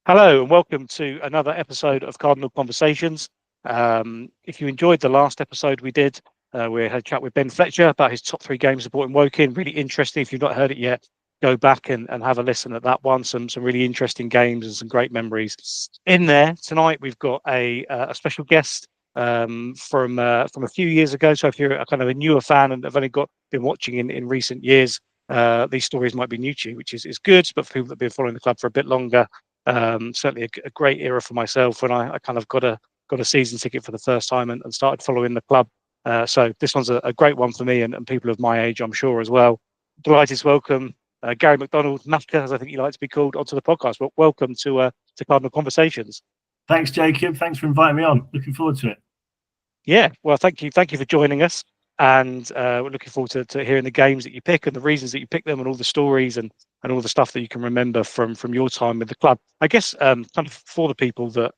Hello and welcome to another episode of Cardinal Conversations. If you enjoyed the last episode we did, we had a chat with Ben Fletcher about his top three games supporting Woking. Really interesting. If you've not heard it yet, go back and have a listen at that one. Some really interesting games and some great memories in there. Tonight we've got a special guest from a few years ago. So if you're a kind of a newer fan and have only been watching in recent years, these stories might be new to you, which is good. But for people that have been following the club for a bit longer, certainly a great era for myself when I kind of got a season ticket for the first time and started following the club. So this one's a great one for me and people of my age, I'm sure, as well. Delighted to welcome Gary MacDonald, Macca, as I think you like to be called, onto the podcast. Well, welcome to Cardinal Conversations. Thanks, Jacob. Thanks for inviting me on. Looking forward to it. Yeah, well, thank you for joining us. And we're looking forward to hearing the games that you pick and the reasons that you pick them and all the stories and all the stuff that you can remember from your time with the club. I guess kind of for the people that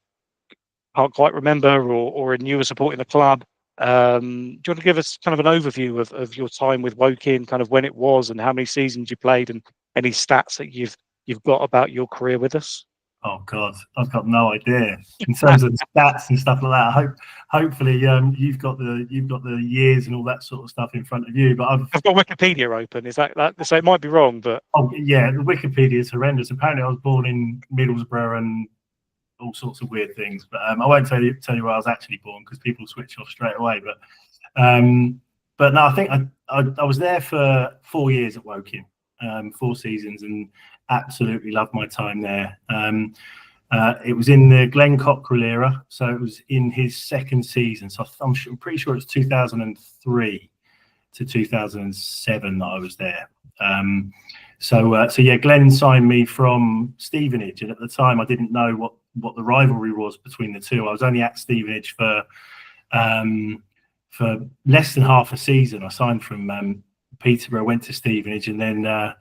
can't quite remember or are newer supporting the club, do you want to give us kind of an overview of your time with Woking, kind of when it was and how many seasons you played and any stats that you've got about your career with us? Oh God, I've got no idea in terms of the stats and stuff like that. Hopefully, you've got the years and all that sort of stuff in front of you. But I've got Wikipedia open. Is that so? It might be wrong, but yeah, the Wikipedia is horrendous. Apparently, I was born in Middlesbrough and all sorts of weird things. But I won't tell you where I was actually born because people switch off straight away. But no, I think I was there for 4 years at Woking, 4 seasons, and absolutely loved my time there. It was in the Glenn Cockrell era, so it was in his second season. So I'm pretty sure it's 2003 to 2007 that I was there. So yeah, Glenn signed me from Stevenage, and at the time I didn't know what the rivalry was between the two. I was only at Stevenage for less than half a season. I signed from Peterborough, went to Stevenage, and then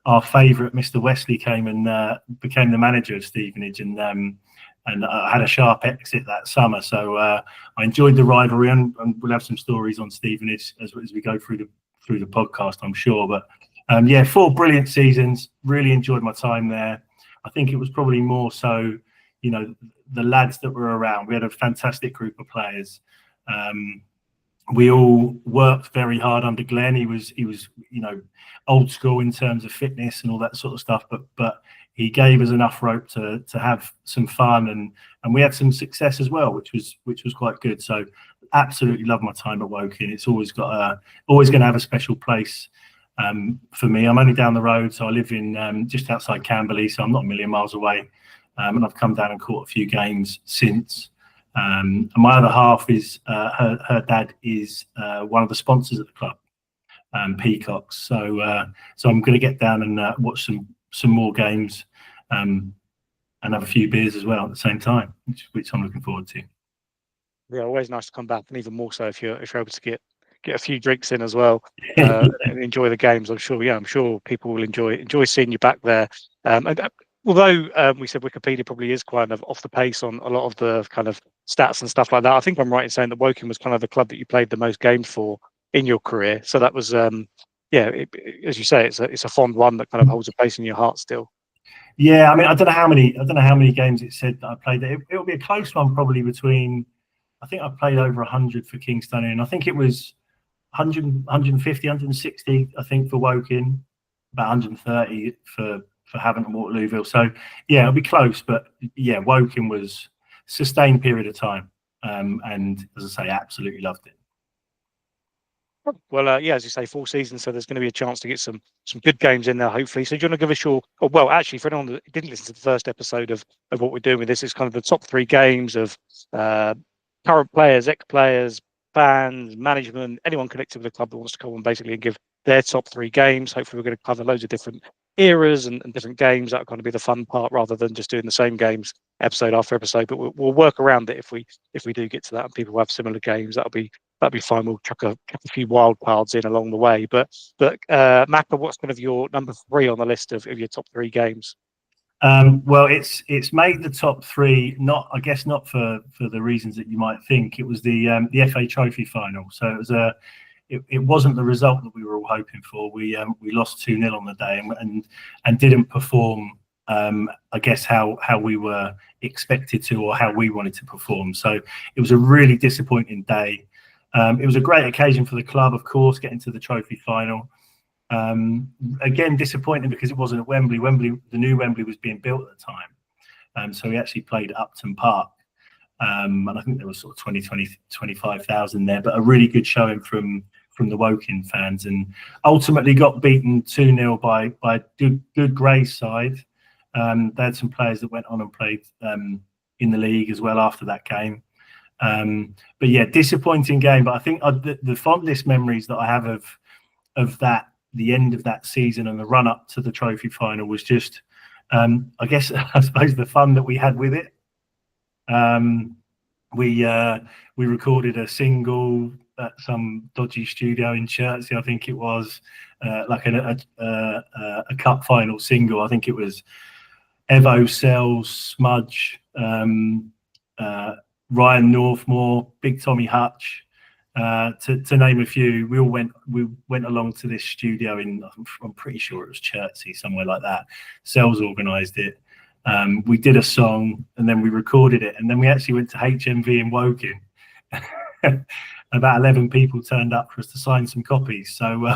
our favourite, Mr. Wesley, came and became the manager of Stevenage, and I had a sharp exit that summer. So I enjoyed the rivalry, and we'll have some stories on Stevenage as we go through the podcast, I'm sure. But yeah, 4 brilliant seasons. Really enjoyed my time there. I think it was probably more so, you know, the lads that were around. We had a fantastic group of players. We all worked very hard under Glenn. He was, you know, old school in terms of fitness and all that sort of stuff. But he gave us enough rope to have some fun, and we had some success as well, which was quite good. So absolutely love my time at Woking. It's always going to have a special place for me. I'm only down the road, so I live in just outside Camberley, so I'm not a million miles away. And I've come down and caught a few games since. And my other half is her dad is one of the sponsors of the club, Peacocks. So I'm going to get down and watch some more games and have a few beers as well at the same time, which I'm looking forward to. Yeah, always nice to come back, and even more so if you're able to get a few drinks in as well and enjoy the games. I'm sure people will enjoy seeing you back there. Although we said Wikipedia probably is kind of off the pace on a lot of the kind of stats and stuff like that, I think I'm right in saying that Woking was kind of the club that you played the most games for in your career. So that was, as you say, it's a fond one that kind of holds a place in your heart still. Yeah, I mean, I don't know how many games it said that I played. It'll be a close one, probably between. I think I played over 100 for Kingstonian. I think it was 100, 150, 160. I think for Woking, about 130 for Havant and Waterlooville. So yeah, it'll be close, but yeah, Woking was a sustained period of time, and as I say, absolutely loved it. Well, yeah, as you say, 4 seasons, so there's going to be a chance to get some good games in there, hopefully. So do you want to give us your, well, actually, for anyone that didn't listen to the first episode of what we're doing with this, is kind of the top 3 games of current players, ex-players, fans, management, anyone connected with the club that wants to come on basically and give their top 3 games. Hopefully we're going to cover loads of different eras and different games. That's going to be the fun part rather than just doing the same games episode after episode. But we'll work around it if we do get to that and people have similar games. That'll be fine. We'll chuck a few wild cards in along the way. But Macca, what's kind of your number 3 on the list of your top 3 games? Well, it's made the top 3, not for the reasons that you might think. It was the FA Trophy final. So it wasn't the result that we were all hoping for. We lost 2-0 on the day and didn't perform I guess how we were expected to, or how we wanted to perform. So it was a really disappointing day. It was a great occasion for the club, of course, getting to the trophy final. Again, disappointing because it wasn't at Wembley. The new Wembley was being built at the time. So we actually played at Upton Park. And I think there was sort of 25,000 there, but a really good showing from the Woking fans, and ultimately got beaten 2-0 by a good Grays side. They had some players that went on and played in the league as well after that game. But yeah, disappointing game. But I think the fondest memories that I have of that, the end of that season and the run up to the trophy final, was just, I guess, I suppose the fun that we had with it. We recorded a single at some dodgy studio in Chertsey, I think it was, like a cup final single. I think it was Evo, Sells, Smudge, Ryan Northmore, Big Tommy Hutch, to name a few. We went along to this studio in, I'm pretty sure it was Chertsey, somewhere like that. Sells organised it. We did a song, and then we recorded it, and then we actually went to HMV in Woking. About 11 people turned up for us to sign some copies. So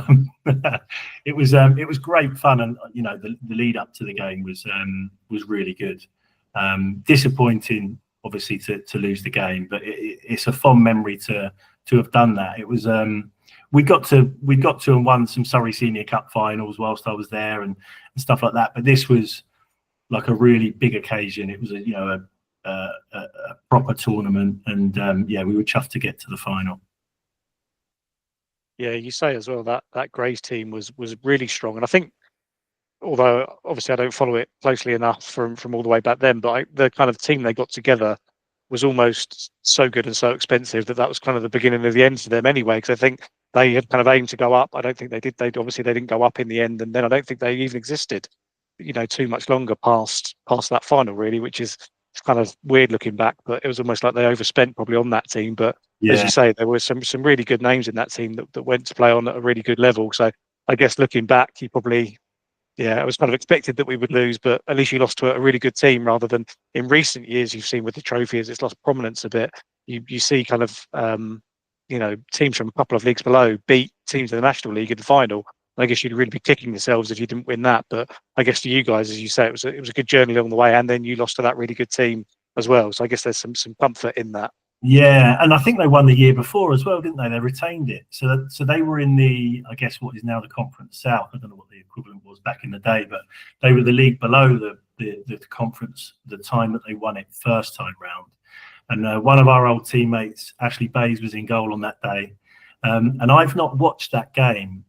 it was great fun, and the lead up to the game was really good. Disappointing, obviously, to lose the game, but it's a fond memory to have done that. It was we got to and won some Surrey Senior Cup finals whilst I was there and stuff like that. But this was like a really big occasion. It was a proper tournament, and we were chuffed to get to the final. Yeah, you say as well that Grays team was really strong, and I think, although obviously I don't follow it closely enough from all the way back then, but the kind of team they got together was almost so good and so expensive that was kind of the beginning of the end for them anyway. Because I think they had kind of aimed to go up. I don't think they did. They didn't go up in the end, and then I don't think they even existed, too much longer past that final, really, which is kind of weird looking back. But it was almost like they overspent probably on that team. But as you say, there were some really good names in that team that went to play on at a really good level. So I guess looking back, you probably, it was kind of expected that we would lose, but at least you lost to a really good team, rather than in recent years you've seen with the trophy as it's lost prominence a bit. You see kind of teams from a couple of leagues below beat teams in the National League in the final. I guess you'd really be kicking yourselves if you didn't win that. But I guess for you guys, as you say, it was a good journey along the way, and then you lost to that really good team as well. So I guess there's some comfort in that. Yeah, and I think they won the year before as well, didn't they? They retained it, so they were in the, I guess, what is now the Conference South. I don't know what the equivalent was back in the day, but they were the league below the conference the time that they won it first time round. And one of our old teammates, Ashley Bays, was in goal on that day, and I've not watched that game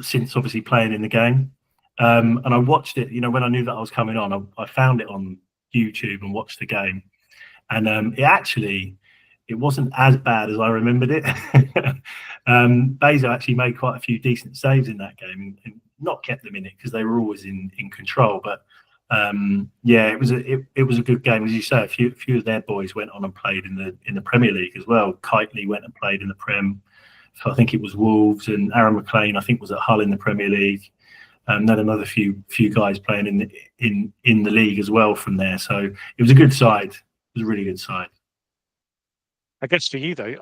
since obviously playing in the game, and I watched it. When I knew that I was coming on, I found it on YouTube and watched the game. And it wasn't as bad as I remembered it. Bezo actually made quite a few decent saves in that game, and not kept them in it because they were always in control. But it was a good game, as you say. A few of their boys went on and played in the Premier League as well. Kitely went and played in the Prem. So I think it was Wolves, and Aaron McLean I think was at Hull in the Premier League. Then another few guys playing in the league as well from there. So it was a good side. It was a really good side. I guess for you though,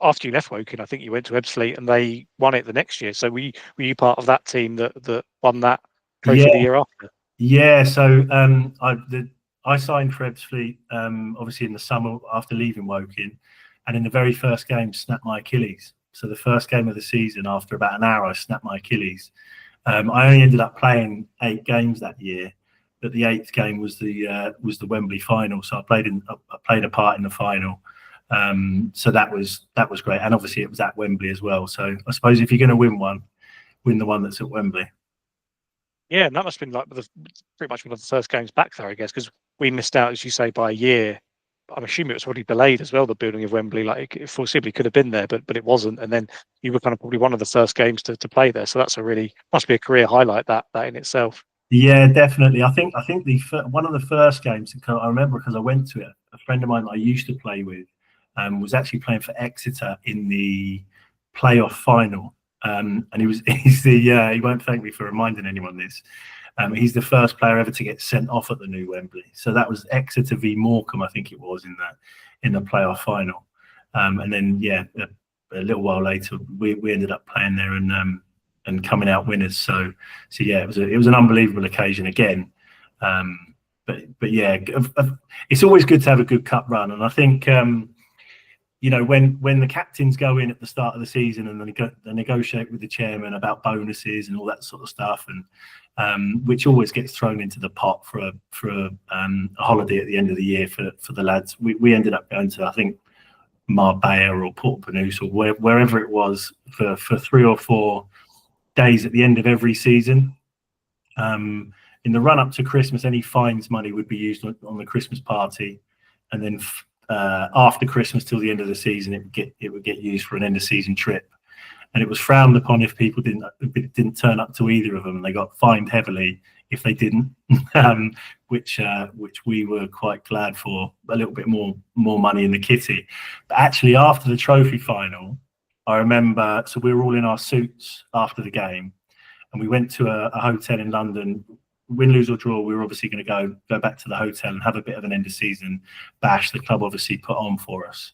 after you left Woking, I think you went to Ebbsfleet and they won it the next year. So were you part of that team that won that trophy the year after? Yeah. So I signed for Ebbsfleet obviously in the summer after leaving Woking, and in the very first game snapped my Achilles. So the first game of the season, after about an hour, I snapped my Achilles. I only ended up playing 8 games that year, but the 8th game was the Wembley final. So I played a part in the final. So that was great, and obviously it was at Wembley as well. So I suppose if you're going to win one, win the one that's at Wembley. Yeah, and that must have been like pretty much one of the first games back there, I guess, because we missed out, as you say, by a year. I'm assuming it was probably delayed as well, the building of Wembley. Like it foreseeably could have been there, but it wasn't. And then you were kind of probably one of the first games to play there. So that's must be a career highlight that in itself. Yeah, definitely. I think one of the first games I remember, because I went to it. A friend of mine that I used to play with was actually playing for Exeter in the playoff final, and he won't thank me for reminding anyone this. He's the first player ever to get sent off at the new Wembley. So that was Exeter v Morecambe, I think it was, in the playoff final. And then a little while later we ended up playing there and coming out winners. So yeah, it was an unbelievable occasion again. But yeah, it's always good to have a good cup run, and I think when the captains go in at the start of the season and they negotiate with the chairman about bonuses and all that sort of stuff, and which always gets thrown into the pot for a holiday at the end of the year for the lads. We ended up going to, I think, Marbella or Port Penus or wherever it was for 3 or 4 days at the end of every season. In the run up to Christmas, any fines money would be used on the Christmas party, and then after Christmas till the end of the season, it would get used for an end of season trip. And it was frowned upon if people didn't turn up to either of them, and they got fined heavily if they didn't, which we were quite glad for, a little bit more money in the kitty. But actually, after the trophy final, I remember, so we were all in our suits after the game, and we went to a hotel in London. Win, lose or draw, we were obviously going to go back to the hotel and have a bit of an end of season bash the club obviously put on for us.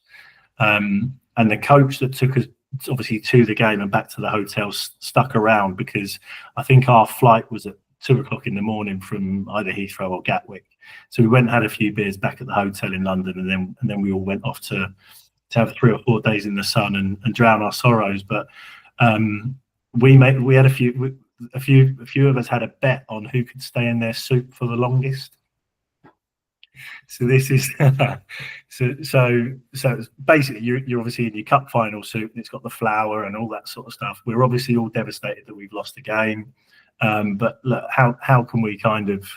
And the coach that took us obviously to the game and back to the hotel stuck around, because I think our flight was at 2 o'clock in the morning from either Heathrow or Gatwick. So we went and had a few beers back at the hotel in London, and then we all went off to have 3 or 4 days in the sun and drown our sorrows. But we had a few of us had a bet on who could stay in their suit for the longest. So this is so basically you're obviously in your cup final suit, and it's got the flower and all that sort of stuff. We're obviously all devastated that we've lost the game, but look, how can we kind of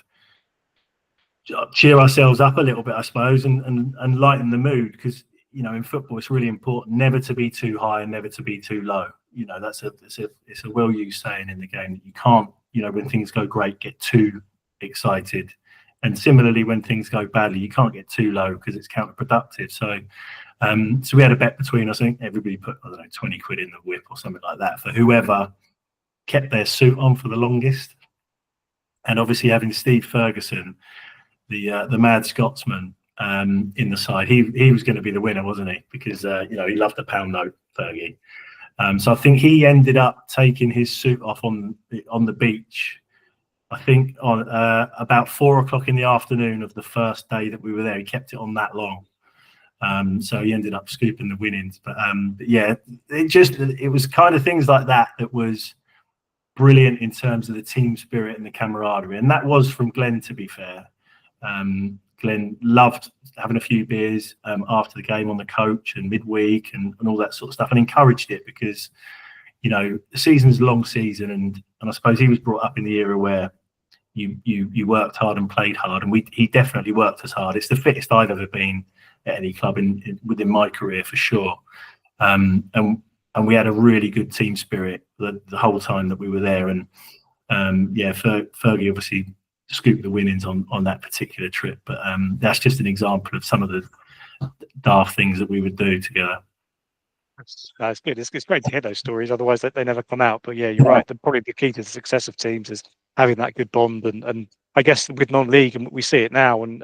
cheer ourselves up a little bit, I suppose, and lighten the mood? Because in football it's really important never to be too high and never to be too low. It's a well-used saying in the game that you can't, when things go great, get too excited, and similarly when things go badly, you can't get too low because it's counterproductive. So we had a bet between us. I think everybody put 20 quid in the whip or something like that for whoever kept their suit on for the longest. And obviously having Steve Ferguson, the mad Scotsman, in the side, he was going to be the winner, wasn't he? Because he loved the pound note, Fergie. So I think he ended up taking his suit off on the beach, I think on about 4 o'clock in the afternoon of the first day that we were there. He kept it on that long. So he ended up scooping the winnings. But yeah, it was kind of things like that was brilliant in terms of the team spirit and the camaraderie. And that was from Glenn, to be fair. Glenn loved having a few beers after the game on the coach and midweek and all that sort of stuff, and encouraged it because, the season's a long season, and I suppose he was brought up in the era where you worked hard and played hard, and he definitely worked as hard. It's the fittest I've ever been at any club within my career, for sure. And we had a really good team spirit the whole time that we were there, and Fergie obviously scoop the winnings on that particular trip, but that's just an example of some of the daft things that we would do together. That's good. It's great to hear those stories, otherwise they never come out. But yeah, you're right, probably the key to the success of teams is having that good bond, and I guess with non-league, and we see it now, and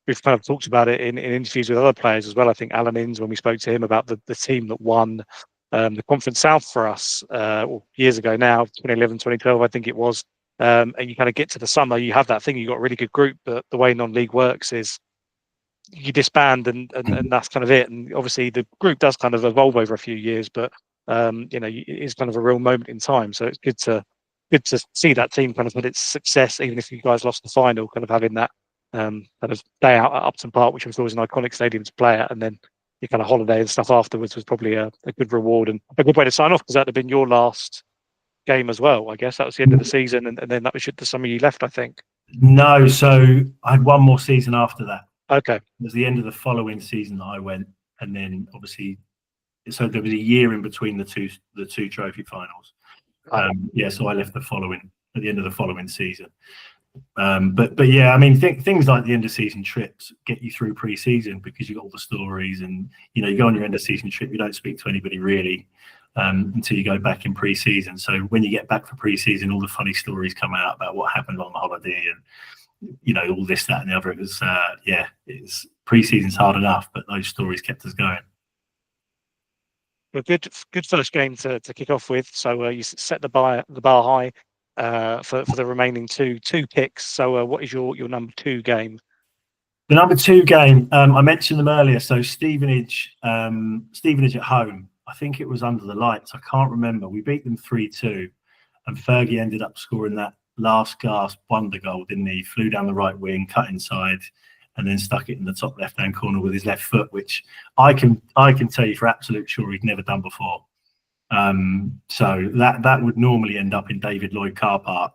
we've kind of talked about it in interviews with other players as well. I think Alan Inns, when we spoke to him about the team that won the Conference South for us years ago now, 2011, 2012 I think it was. And you kind of get to the summer, you have that thing, you've got a really good group, but the way non-league works is you disband and that's kind of it. And obviously the group does kind of evolve over a few years, but it's kind of a real moment in time. So it's good to see that team kind of had its success, even if you guys lost the final, kind of having that kind of day out at Upton Park, which was always an iconic stadium to play at, and then your kind of holiday and stuff afterwards was probably a good reward and a good way to sign off, because that would have been your last game as well. I guess that was the end of the season, and then that was the summer you left, I think. No, so I had one more season after that. Okay. It was the end of the following season that I went, and then obviously, so there was a year in between the two trophy finals. So I left at the end of the following season. But yeah, I mean, things like the end of season trips get you through pre-season, because you got all the stories, and you go on your end of season trip, you don't speak to anybody really until you go back in pre-season. So when you get back for pre-season, all the funny stories come out about what happened on the holiday and all this, that, and the other. It was it's pre-season's hard enough, but those stories kept us going. A good first game to kick off with. So you set the bar high for the remaining two picks. So what is your number 2 game? The number 2 game, I mentioned them earlier. So Stevenage at home. I think it was under the lights. I can't remember. We beat them 3-2, and Fergie ended up scoring that last gasp wonder goal, didn't he? Flew down the right wing, cut inside, and then stuck it in the top left-hand corner with his left foot, which I can tell you for absolute sure he'd never done before. So that would normally end up in David Lloyd car park.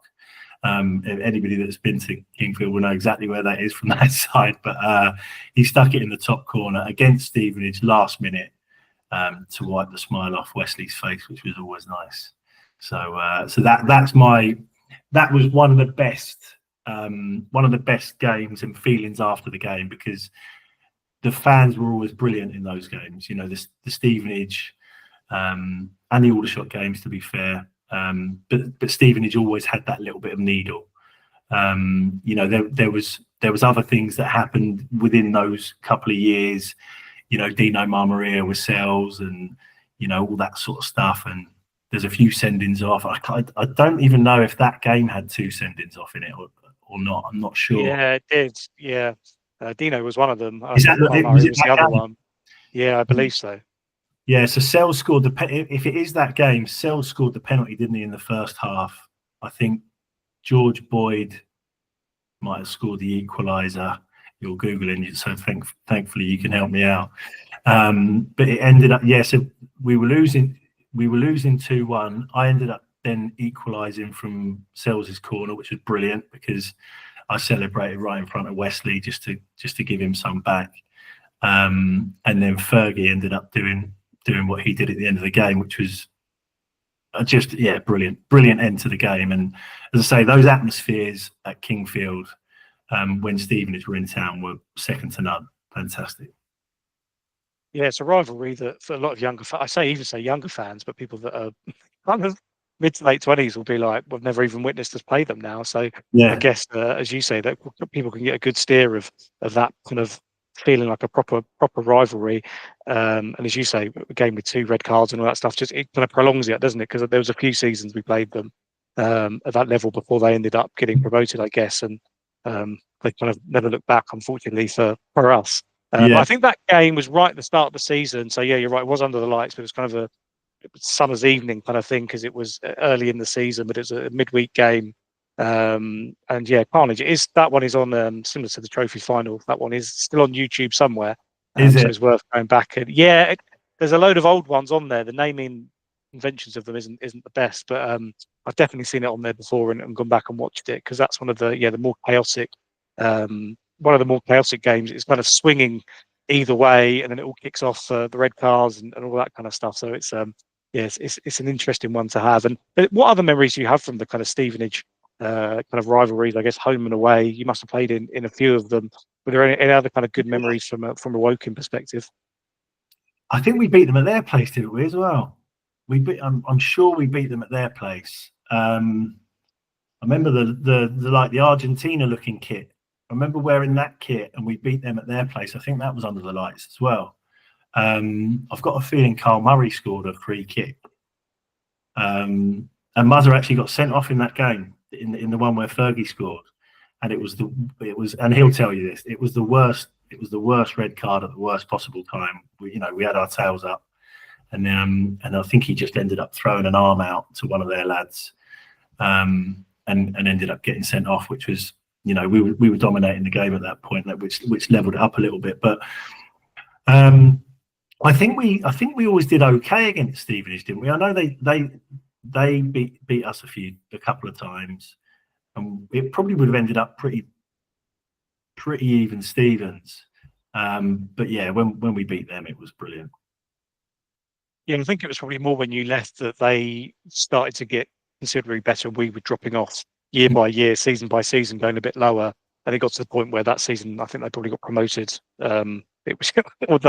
Anybody that's been to Kingfield will know exactly where that is from that side. But he stuck it in the top corner against Stevenage last minute to wipe the smile off Wesley's face, which was always nice. So that was one of the best games and feelings after the game, because the fans were always brilliant in those games. The Stevenage and the Aldershot games, to be fair. But Stevenage always had that little bit of needle. There was other things that happened within those couple of years. Dino Marmaria with Sells and all that sort of stuff. And there's a few send-ins off. I don't even know if that game had 2 send-ins off in it or not. I'm not sure. Yeah, it did. Yeah, Dino was one of them. Was it the other one? Yeah, I believe so. Yeah, so Sells scored if it is that game, Sells scored the penalty, didn't he, in the first half? I think George Boyd might have scored the equaliser. You're Googling, so thankfully you can help me out. But it ended up, so we were losing 2-1. I ended up then equalising from Sells' corner, which was brilliant because I celebrated right in front of Wesley just to give him some back. And then Fergie ended up doing what he did at the end of the game, which was brilliant end to the game. And as I say, those atmospheres at Kingfield when Stevenage were in town were second to none. Fantastic. Yeah, it's a rivalry that for a lot of younger fans, younger fans, but people that are kind of mid to late 20s will be like, we've never even witnessed us play them now. So I guess, as you say, that people can get a good steer of that kind of feeling like a proper rivalry. And as you say, a game with 2 red cards and all that stuff, just it kind of prolongs it, doesn't it? Because there was a few seasons we played them at that level before they ended up getting promoted, I guess. And they kind of never looked back, unfortunately, for us. I think that game was right at the start of the season. So, yeah, you're right. It was under the lights, but it was kind of a summer's evening kind of thing because it was early in the season, but it was a midweek game. And yeah, Carnage. That one is on similar to the trophy final. That one is still on YouTube somewhere. Is it? So it's worth going back and there's a load of old ones on there. The naming conventions of them isn't the best, but I've definitely seen it on there before and gone back and watched it because that's one of the more chaotic. One of the more chaotic games. It's kind of swinging either way, and then it all kicks off the red cards and all that kind of stuff. So it's it's an interesting one to have. And what other memories do you have from the kind of Stevenage kind of rivalries? I guess home and away. You must have played in a few of them. Were there any other kind of good memories from a Woking perspective? I think we beat them at their place, didn't we, as well? I'm sure we beat them at their place. I remember the Argentina looking kit. I remember wearing that kit and we beat them at their place. I think that was under the lights as well. I've got a feeling Carl Murray scored a free kick. And Muzzer actually got sent off in that game, in the one where Fergie scored. And and he'll tell you this, it was the worst red card at the worst possible time. We had our tails up. And I think he just ended up throwing an arm out to one of their lads, and ended up getting sent off, which was, we were dominating the game at that point, which leveled it up a little bit. But I think we always did okay against Stevenage, didn't we? I know they beat us a couple of times, and it probably would have ended up pretty even Stevens. But yeah, when we beat them, it was brilliant. Yeah, I think it was probably more when you left that they started to get considerably better. We were dropping off year by year, season by season, going a bit lower. And it got to the point where that season, I think they probably got promoted. It was one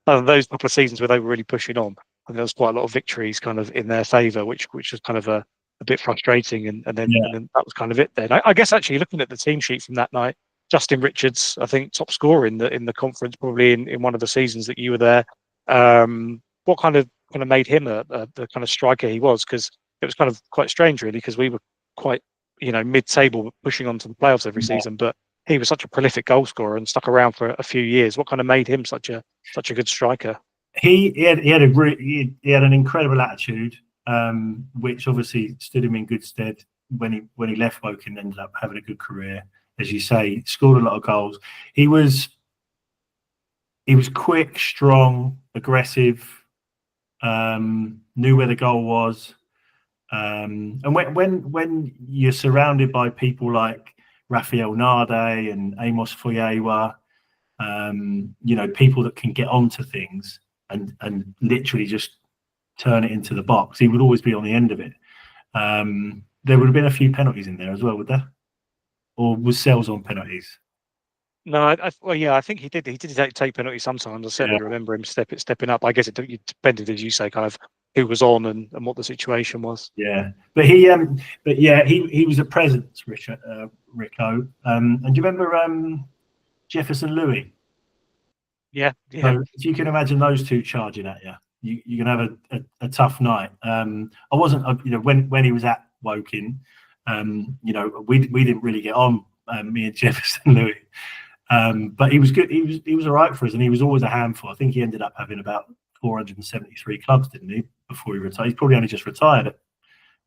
of those couple of seasons where they were really pushing on. think there was quite a lot of victories kind of in their favour, which was kind of a bit frustrating, and then that was kind of it. Then I guess actually looking at the team sheet from that night, Justin Richards, I think top scorer in the conference, probably in one of the seasons that you were there. What kind of made him the kind of striker he was? Because it was kind of quite strange, really, because we were quite mid-table, pushing on to the playoffs every season, but he was such a prolific goal scorer and stuck around for a few years. What kind of made him such a good striker? He had an incredible attitude, which obviously stood him in good stead when he left Woking. Ended up having a good career, as you say, scored a lot of goals. He was quick, strong, aggressive, knew where the goal was, and when you're surrounded by people like Rafael Nade and Amos Foyewa, people that can get onto things and literally just turn it into the box, he would always be on the end of it. There would have been a few penalties in there as well, would there? Or was Sells on penalties? No, I think he did. He did take penalties sometimes. I certainly remember him stepping up. I guess it depended, as you say, kind of who was on and what the situation was. Yeah, but he was a presence, Rico. And do you remember Jefferson Louis? Yeah. So if you can imagine those two charging at you, you're gonna have a tough night. I wasn't, when he was at Woking, we didn't really get on, me and Jefferson Louis. But he was good. He was all right for us, and he was always a handful. I think he ended up having about 473 clubs, didn't he, before he retired? He's probably only just retired at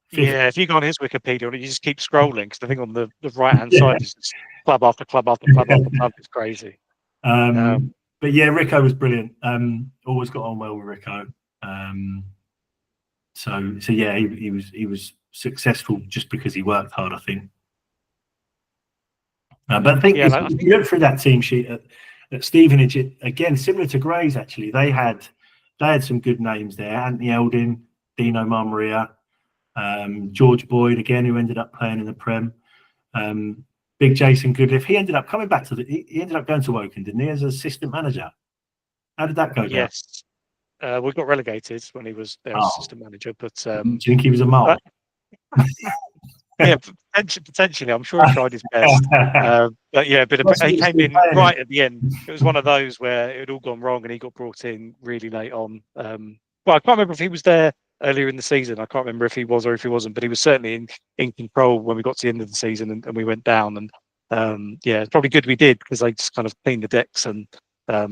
50. Yeah, if you go on his Wikipedia, you just keep scrolling, because I think on the right-hand side is just club after club after club after club. It's crazy. But yeah, Rico was brilliant. Always got on well with Rico. So yeah, he was successful just because he worked hard, I think. But I think if you look through that team sheet at Stevenage, again, similar to Grays, actually, they had some good names there. Anthony Eldin, Dino Marmaria, George Boyd, again, who ended up playing in the Prem. Big Jason Goodliff. He ended up coming back he ended up going to Woking, didn't he, as assistant manager? How did that go down? Yes. We got relegated when he was their assistant manager, but do you think he was a mole? Yeah, potentially. I'm sure he tried his best. But yeah, he came in right at the end. It was one of those where it had all gone wrong, and he got brought in really late on. Well, I can't remember if he was there earlier in the season. I can't remember if he was or if he wasn't, but he was certainly in control when we got to the end of the season and we went down. And it's probably good we did, because they just kind of cleaned the decks and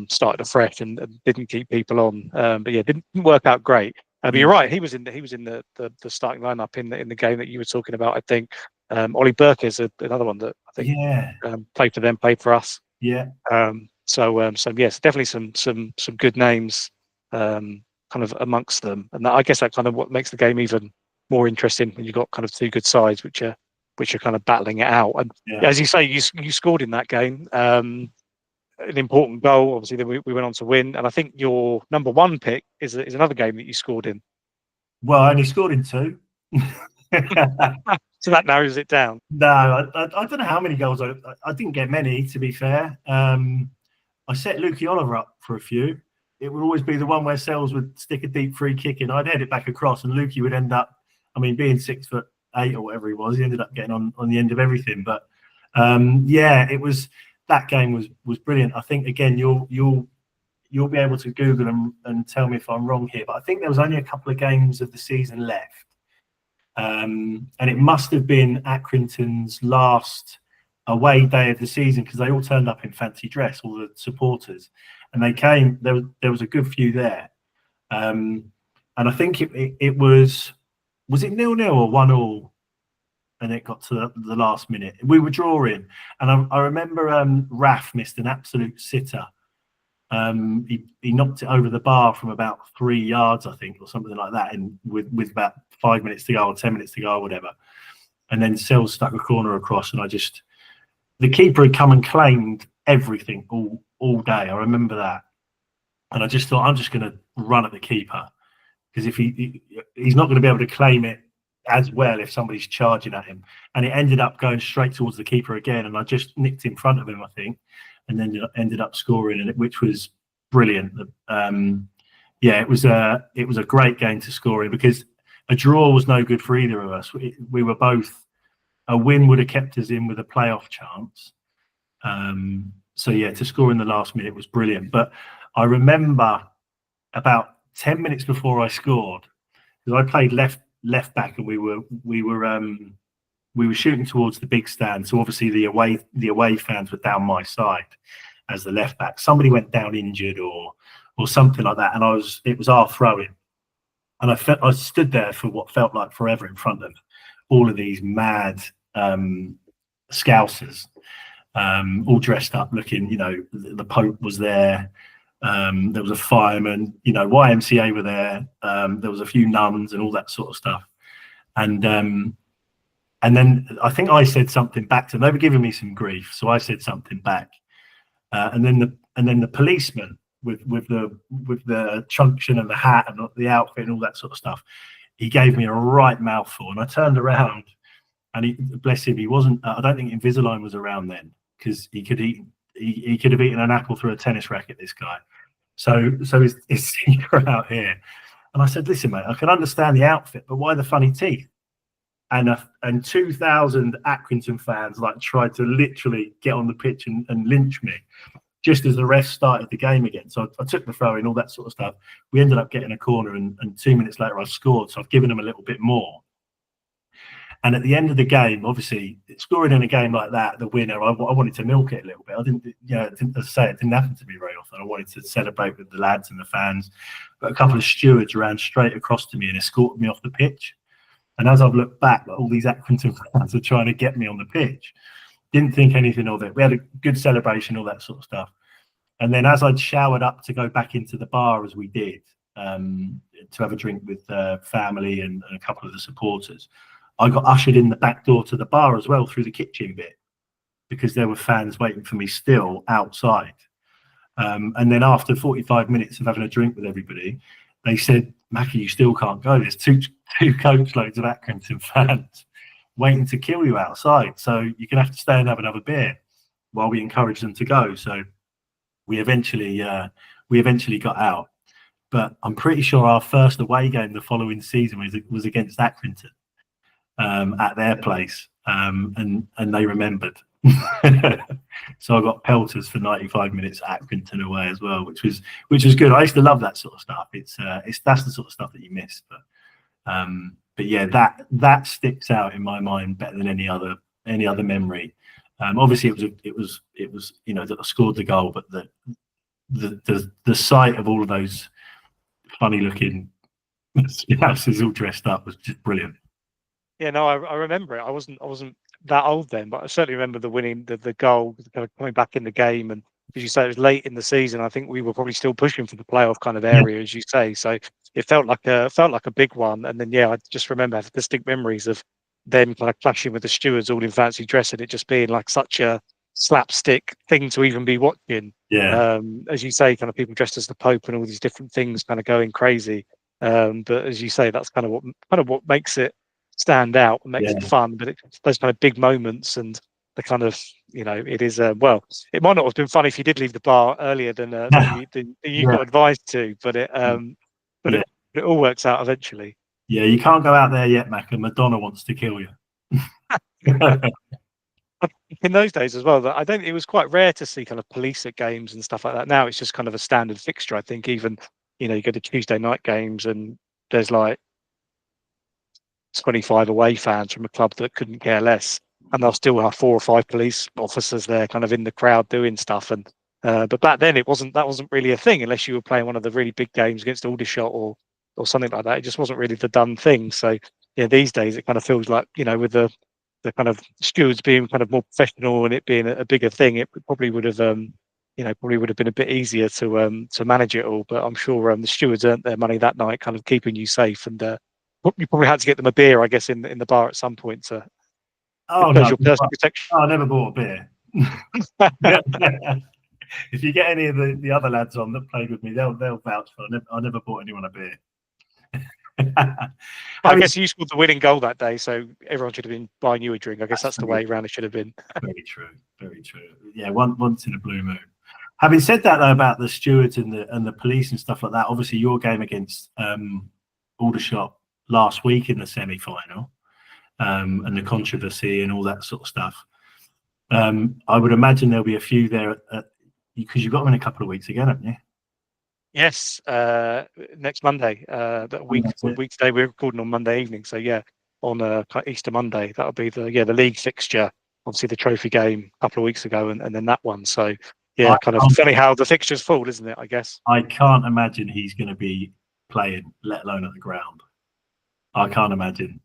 started afresh and didn't keep people on. But yeah, didn't work out great. But you're right. He was in the starting lineup in the game that you were talking about. I think Ollie Burke is another one that I think played for them, played for us. Yeah. So yes, definitely some good names kind of amongst them, and I guess that kind of what makes the game even more interesting when you've got kind of two good sides which are kind of battling it out. And as you say, you scored in that game. An important goal, obviously, that we went on to win. And I think your number one pick is another game that you scored in. Well, I only scored in two. So that narrows it down. No, I don't know how many goals. I didn't get many, to be fair. I set Lukey Oliver up for a few. It would always be the one where Sells would stick a deep free kick in. I'd head it back across, and Lukey would end up, being 6'8" or whatever he was, he ended up getting on the end of everything. But it was. That game was brilliant. I think, again, you'll be able to Google and tell me if I'm wrong here, but I think there was only a couple of games of the season left, and it must have been Accrington's last away day of the season, because they all turned up in fancy dress, all the supporters, and they came. There was a good few there, and I think it was it 0-0 or 1-1? And it got to the last minute. We were drawing, and I remember Raf missed an absolute sitter. He knocked it over the bar from about 3 yards, I think, or something like that, and with about 5 minutes to go or 10 minutes to go or whatever. And then Sells stuck a corner across, and the keeper had come and claimed everything all day. I remember that, and I just thought, I'm just going to run at the keeper, because if he's not going to be able to claim it as well if somebody's charging at him. And it ended up going straight towards the keeper again, and I just nicked in front of him, I think, and then ended up scoring, which was brilliant. yeah, it was a great game to score in, because a draw was no good for either of us. We were both, a win would have kept us in with a playoff chance. So yeah, to score in the last minute was brilliant. But I remember about 10 minutes before I scored, because I played left back, and we were shooting towards the big stand. So obviously the away fans were down my side as the left back. Somebody went down injured or something like that, and it was our throw-in, and I stood there for what felt like forever in front of all of these mad Scousers, all dressed up, looking, the Pope was there. There was a fireman, YMCA were there. There was a few nuns and all that sort of stuff. And then I think I said something back to them. They were giving me some grief, so I said something back. And then the policeman with the truncheon and the hat and the outfit and all that sort of stuff, he gave me a right mouthful, and I turned around, and bless him, he wasn't. I don't think Invisalign was around then, because he could have eaten an apple through a tennis racket, this guy. So his teeth are out here, and I said, "Listen, mate, I can understand the outfit, but why the funny teeth?" And 2,000 Accrington fans tried to literally get on the pitch and lynch me just as the ref started the game again. So I took the throw in, all that sort of stuff. We ended up getting a corner, and 2 minutes later I scored. So I've given them a little bit more. And at the end of the game, obviously, scoring in a game like that, the winner, I wanted to milk it a little bit. I didn't, as I say, it didn't happen to me very often. I wanted to celebrate with the lads and the fans. But a couple of stewards ran straight across to me and escorted me off the pitch. And as I've looked back, all these Accrington fans are trying to get me on the pitch. Didn't think anything of it. We had a good celebration, all that sort of stuff. And then as I'd showered up to go back into the bar, as we did, to have a drink with family and a couple of the supporters, I got ushered in the back door to the bar as well, through the kitchen bit, because there were fans waiting for me still outside. And then after 45 minutes of having a drink with everybody, they said, "Mackie, you still can't go. There's two coach loads of Accrington fans waiting to kill you outside. So you're going to have to stay and have another beer," while we encouraged them to go. So we eventually got out. But I'm pretty sure our first away game the following season was against Accrington at their place. And they remembered. So I got pelters for 95 minutes at Accrington away as well, which was good. I used to love that sort of stuff. That's the sort of stuff that you miss. But yeah, that sticks out in my mind better than any other memory. Obviously it was that I scored the goal, but the sight of all of those funny looking houses all dressed up was just brilliant. Yeah, no, I remember it. I wasn't that old then, but I certainly remember the goal, kind of coming back in the game. And as you say, it was late in the season. I think we were probably still pushing for the playoff kind of area, as you say. So it felt like a big one. And then I just remember having distinct memories of them kind of clashing with the stewards all in fancy dress, and it just being like such a slapstick thing to even be watching. Yeah. As you say, kind of people dressed as the Pope and all these different things kind of going crazy. But as you say, that's kind of what makes it stand out and makes it fun. But it's those kind of big moments, and the kind of it is it might not have been fun if you did leave the bar earlier than you got advised to, but it all works out eventually. Yeah, you can't go out there yet, Mac, and Madonna wants to kill you. In those days as well, it was quite rare to see kind of police at games and stuff like that. Now it's just kind of a standard fixture. I think even you go to Tuesday night games and there's like 25 away fans from a club that couldn't care less, and they'll still have 4 or 5 police officers there kind of in the crowd doing stuff. And but back then that wasn't really a thing unless you were playing one of the really big games against Aldershot or something like that. It just wasn't really the done thing. So these days it kind of feels like with the kind of stewards being kind of more professional and it being a bigger thing, it probably would have been a bit easier to manage it all. But I'm sure the stewards earned their money that night, kind of keeping you safe, and you probably had to get them a beer, I guess, in the bar at some point to your personal protection. I never bought a beer. If you get any of the other lads on that played with me, they'll vouch for it. I never bought anyone a beer. I guess you scored the winning goal that day, so everyone should have been buying you a drink. I guess that's the way around it should have been. Very true. Yeah, once in a blue moon. Having said that, though, about the stewards and the police and stuff like that, obviously your game against Aldershot last week in the semi-final, and the controversy and all that sort of stuff. I would imagine there'll be a few there because you've got them in a couple of weeks again, haven't you? Yes, next Monday. That week today. We're recording on Monday evening, so yeah, on Easter Monday, that'll be the league fixture. Obviously, the trophy game a couple of weeks ago, and then that one. So yeah, kind of funny how the fixtures fall, isn't it? I guess. I can't imagine he's going to be playing, let alone at the ground. I can't imagine.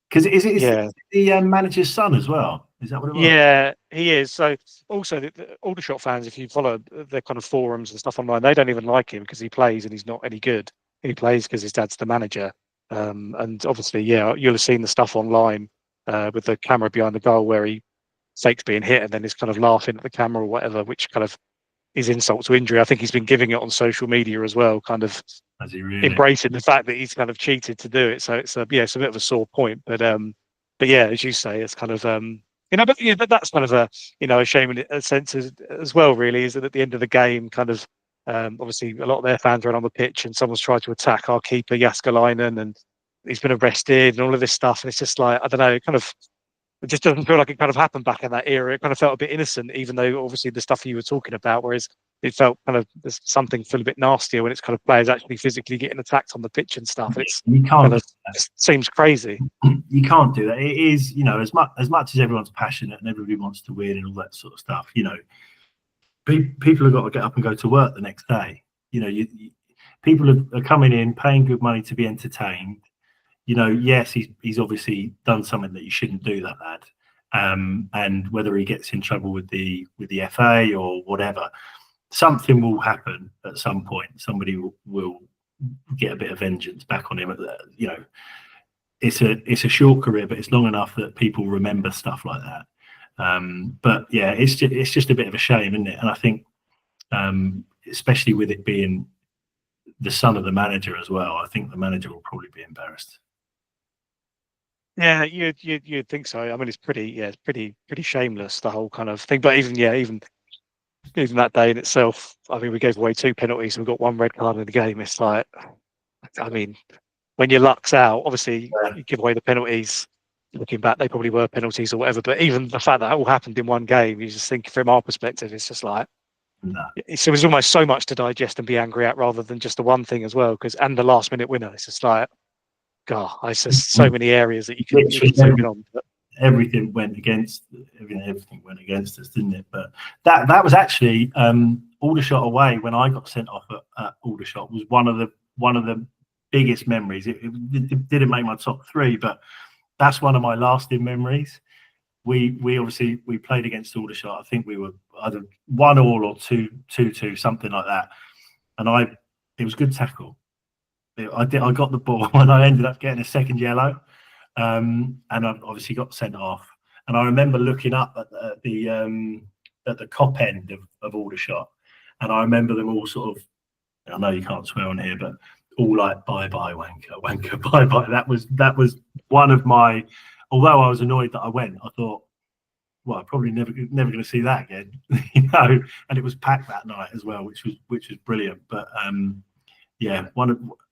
Because is the manager's son as well? Is that what it was? Yeah, he is. So also, the Aldershot fans, if you follow their kind of forums and stuff online, they don't even like him because he plays and he's not any good. He plays because his dad's the manager. And obviously, yeah, you'll have seen the stuff online with the camera behind the goal where he fakes being hit and then is kind of laughing at the camera or whatever, which kind of is insult to injury. I think he's been giving it on social media as well, kind of embracing the fact that he's kind of cheated to do it. So it's a bit of a sore point. But yeah, as you say, it's kind of but that's kind of a shame in a sense as well. Really, is that at the end of the game, kind of obviously a lot of their fans are on the pitch, and someone's tried to attack our keeper Jaskalainen, and he's been arrested, and all of this stuff. And it's just like, I don't know, kind of. It just doesn't feel like it kind of happened back in that era. It kind of felt a bit innocent, even though obviously the stuff you were talking about, whereas it felt kind of there's something feel a bit nastier when it's kind of players actually physically getting attacked on the pitch and stuff. It's you can't kind of seems crazy. You can't do that. It is, as much as everyone's passionate and everybody wants to win and all that sort of stuff, people have got to get up and go to work the next day. People are coming in, paying good money to be entertained. Yes, he's obviously done something that you shouldn't do, that lad. And whether he gets in trouble with the FA or whatever, something will happen at some point. Somebody will get a bit of vengeance back on him. It's a short career, but it's long enough that people remember stuff like that. But yeah, it's just a bit of a shame, isn't it? And I think, especially with it being the son of the manager as well, I think the manager will probably be embarrassed. Yeah, you'd think so. I mean, it's pretty shameless, the whole kind of thing. But even that day in itself, I mean, we gave away 2 penalties and we got 1 red card in the game. It's like, I mean, when your luck's out, obviously you give away the penalties. Looking back, they probably were penalties or whatever. But even the fact that all happened in one game, you just think from our perspective, it's just like, it was almost so much to digest and be angry at rather than just the one thing as well. And the last minute winner, it's just like, God, it's just so many areas that you can zoom in on. But everything went against us, didn't it? But that was actually Aldershot away when I got sent off at Aldershot was one of the biggest memories. It didn't make my top 3, but that's one of my lasting memories. We obviously played against Aldershot. I think we were either 1-1 or 2-2, something like that. And it was good tackle. I got the ball and I ended up getting a second yellow, and I obviously got sent off. And I remember looking up at the cop end of Aldershot, and I remember them all sort of, I know you can't swear on here, but all like bye bye wanker bye bye. That was one of my. Although I was annoyed that I went, I thought, well, I'm probably never going to see that again, And it was packed that night as well, which was brilliant. But yeah,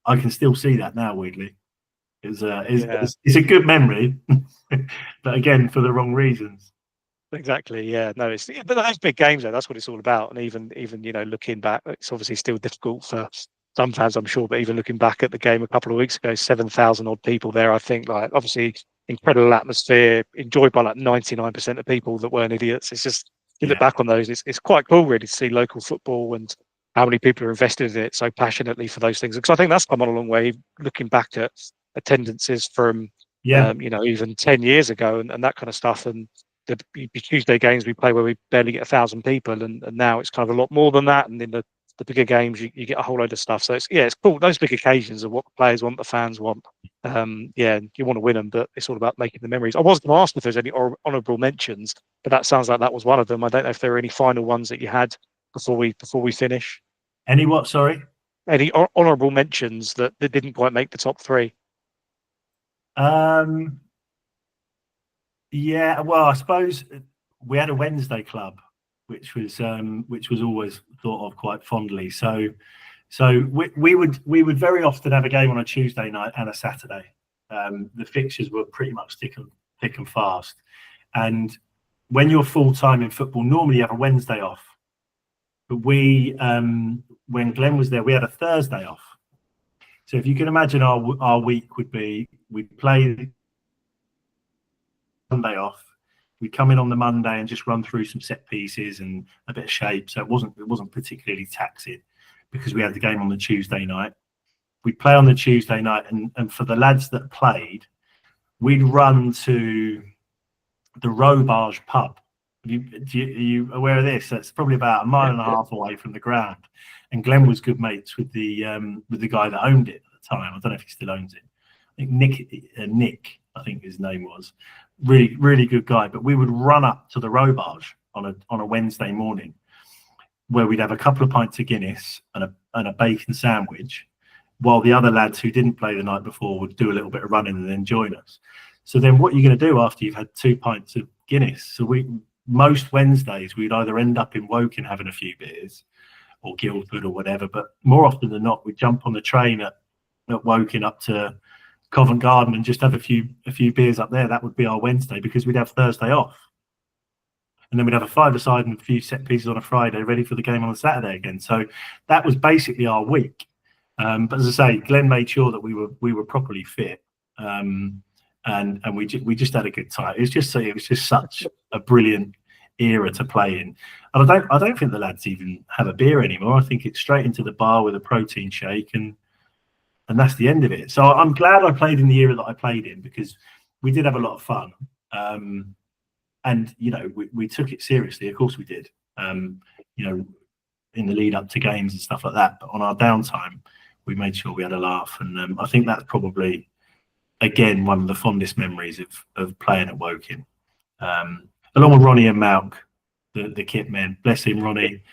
I can still see that now. Weirdly, it's a good memory, but again, for the wrong reasons. Exactly. Yeah. No. But those big games, though, that's what it's all about. And even looking back, it's obviously still difficult for some fans, I'm sure. But even looking back at the game a couple of weeks ago, 7,000 odd people there. I think, like, obviously, incredible atmosphere, enjoyed by like 99% of people that weren't idiots. It's just you look back on those, it's quite cool, really, to see local football and how many people are invested in it so passionately for those things. Because I think that's come on a long way, looking back at attendances from, even 10 years ago and that kind of stuff. And the Tuesday games we play where we barely get 1,000 people, and now it's kind of a lot more than that. And in the bigger games, you get a whole load of stuff. So it's cool. Those big occasions are what the players want, the fans want. You want to win them, but it's all about making the memories. I was going to ask if there's any honourable mentions, but that sounds like that was one of them. I don't know if there are any final ones that you had before we finish. Any what? Sorry. Any honourable mentions that didn't quite make the top 3? Yeah. Well, I suppose we had a Wednesday club, which was always thought of quite fondly. So we would very often have a game on a Tuesday night and a Saturday. The fixtures were pretty much thick and fast. And when you're full time in football, normally you have a Wednesday off. But when Glenn was there, we had a Thursday off. So if you can imagine, our week would be, we'd play Monday off. We'd come in on the Monday and just run through some set pieces and a bit of shape. So it wasn't particularly taxing because we had the game on the Tuesday night. We'd play on the Tuesday night, and for the lads that played, we'd run to the Robage pub. Are you aware of this? That's probably about a mile and a half away from the ground. And Glenn was good mates with the guy that owned it at the time. I don't know if he still owns it. I think Nick, I think his name was. Really, really good guy. But we would run up to the Robage on a Wednesday morning, where we'd have a couple of pints of Guinness and a bacon sandwich, while the other lads who didn't play the night before would do a little bit of running and then join us. So then what are you going to do after you've had 2 pints of Guinness? So most Wednesdays, we'd either end up in Woking having a few beers or Guildford or whatever, but more often than not, we'd jump on the train at Woking up to Covent Garden and just have a few beers up there. That would be our Wednesday, because we'd have Thursday off. And then we'd have a five-a-side and a few set pieces on a Friday, ready for the game on a Saturday again. So that was basically our week. But as I say, Glenn made sure that we were properly fit, and we just had a good time. It was just such a brilliant era to play in. And I don't think the lads even have a beer anymore. I think it's straight into the bar with a protein shake, and that's the end of it. So I'm glad I played in the era that I played in, because we did have a lot of fun. And we took it seriously. Of course we did. In the lead up to games and stuff like that. But on our downtime, we made sure we had a laugh, and I think that's probably, again, one of the fondest memories of playing at Woking, along with Ronnie and Malk, the kit men. Bless him, Ronnie.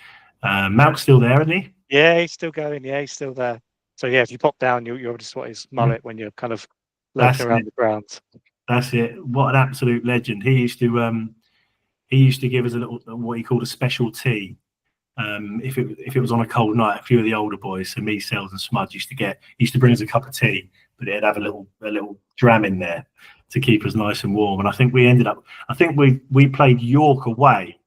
Malk's still there, isn't he? Yeah, he's still going. Yeah, he's still there. So yeah, if you pop down, you'll just spot his mullet when you're kind of lurking around the grounds. That's it. What an absolute legend. He used to give us a little, what he called a special tea. If it was on a cold night, a few of the older boys, so me, Sells and Smudge, used to bring us a cup of tea, but it'd have a little dram in there to keep us nice and warm. And I think we played York away.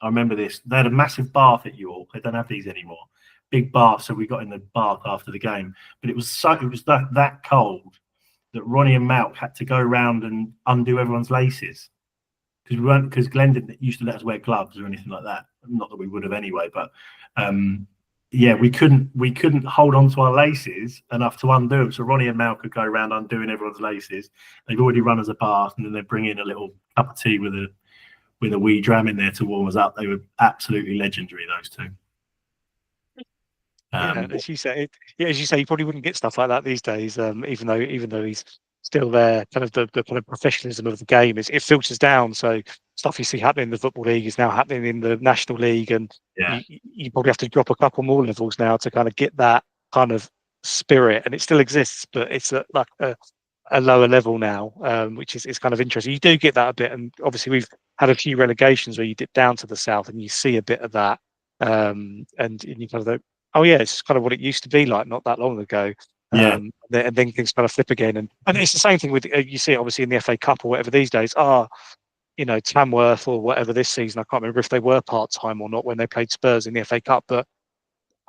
I remember this. They had a massive bath at York. They don't have these anymore. Big bath, so we got in the bath after the game. But it was that cold that Ronnie and Malk had to go around and undo everyone's laces, because Glenn used to let us wear gloves or anything like that. Not that we would have anyway, but we couldn't hold on to our laces enough to undo them. So Ronnie and Mal could go around undoing everyone's laces. They've already run us a bath, and then they bring in a little cup of tea with a wee dram in there to warm us up. They were absolutely legendary, those two. As you say, you probably wouldn't get stuff like that these days. Even though he's still there, kind of the kind of professionalism of the game it filters down. So stuff you see happening in the Football League is now happening in the National League, and you probably have to drop a couple more levels now to kind of get that kind of spirit. And it still exists, but it's at like a lower level now, which is kind of interesting. You do get that a bit, and obviously we've had a few relegations where you dip down to the south and you see a bit of that, and you kind of go, oh yeah, it's kind of what it used to be like not that long ago. And then things kind of flip again, and it's the same thing with you see it obviously in the FA Cup or whatever these days. Tamworth or whatever this season, I can't remember if they were part-time or not when they played Spurs in the FA Cup, but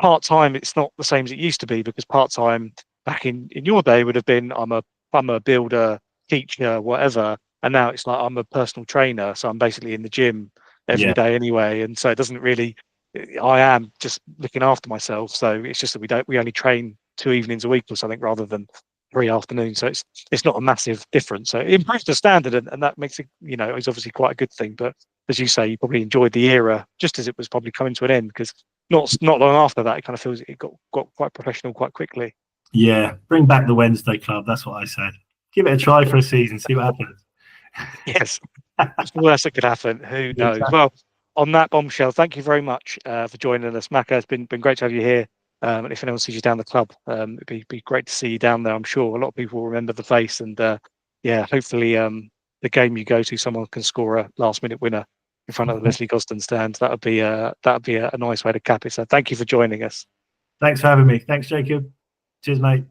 part-time, it's not the same as it used to be, because part-time back in your day would have been I'm a plumber, builder, teacher, whatever, and now it's like I'm a personal trainer, so I'm basically in the gym every day anyway, and so it doesn't really, I am just looking after myself, so it's just that we only train 2 evenings a week or something rather than 3 afternoons, so it's not a massive difference. So it improves the standard, and that makes it, it's obviously quite a good thing. But as you say, you probably enjoyed the era just as it was probably coming to an end, because not long after that it kind of feels it got quite professional quite quickly. Yeah, bring back the Wednesday club, that's what I said. Give it a try for a season, see what happens. Yes, it's the worst that could happen. Who knows? Exactly. Well, on that bombshell, thank you very much for joining us, Macca. It's been great to have you here. And if anyone sees you down the club, it'd be great to see you down there. I'm sure a lot of people will remember the face, and hopefully the game you go to, someone can score a last-minute winner. in front of the Leslie Gosden stand. That would be a nice way to cap it. So thank you for joining us. Thanks for having me. Thanks, Jacob. Cheers, mate.